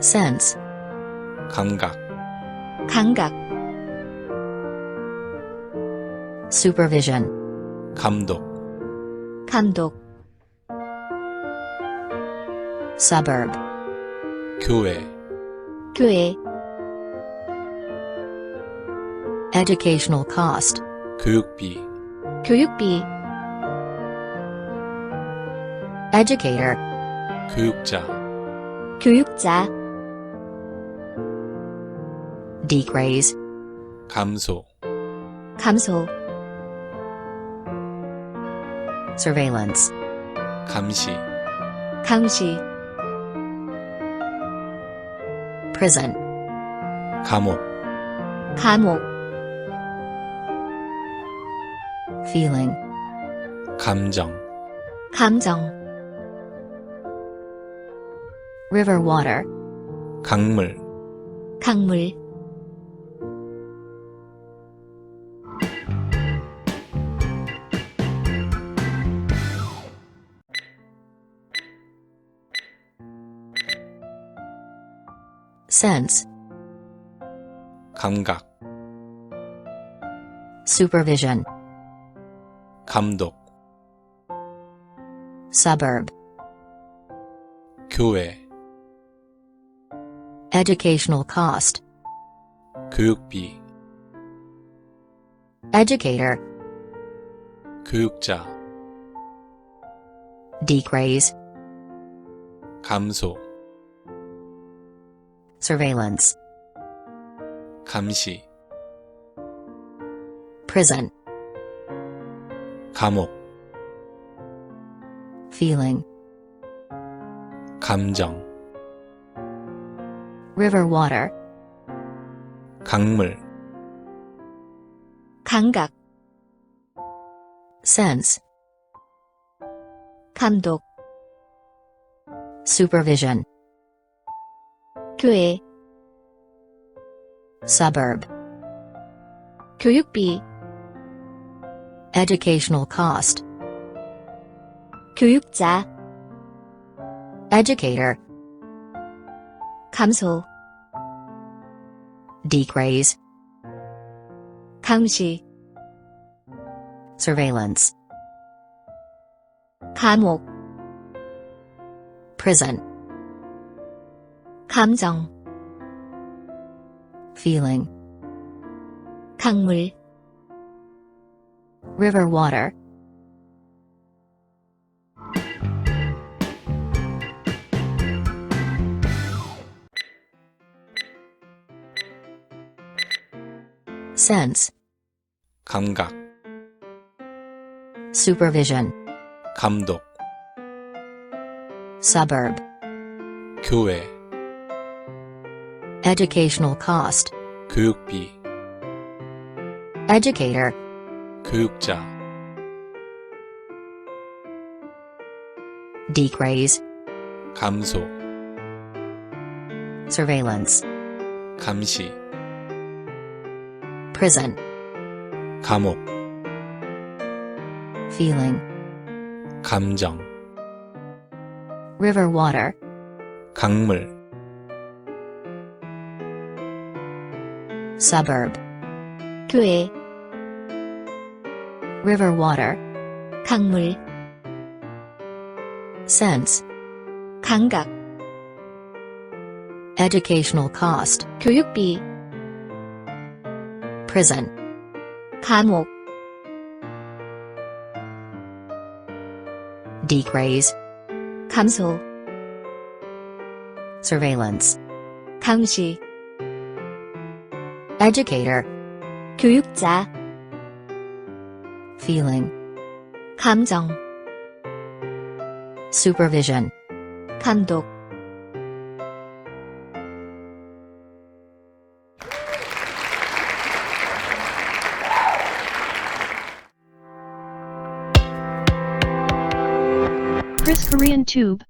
sense, 감각, 감각, supervision, 감독, 감독, suburb, 교회, 교회, educational cost, 교육비, 교육비, educator, 교육자, 교육자, decrease, 감소, 감소, surveillance, 감시, 감시, prison, 감옥, 감옥, feeling, 감정, 감정, river water, 강물, 강물, sense, 감각, supervision, 감독, suburb, 교회, educational cost, 교육비, educator, 교육자, decrease, 감소, surveillance, 감시, prison, 감옥, feeling, 감정, river water, 강물, 감각, sense, 감독, supervision, 교회, suburb, 교육비, educational cost, 교육자, educator, 감소, decrease, 감시, surveillance, 감옥, prison, 감정, feeling, 강물, river water, sense, 감각, supervision, 감독, suburb, 교회, educational cost, 교육비, educator, 교육자, decrease, 감소, surveillance, 감시, prison, 감옥, feeling, 감정, river water, 강물, suburb, 교회, river water, 강물, sense, 감각, educational cost, 교육비, prison, 감옥, decrease, 감소, surveillance, 감시, educator, 교육자, feeling, 감정, supervision, 감독, Kris Korean Tube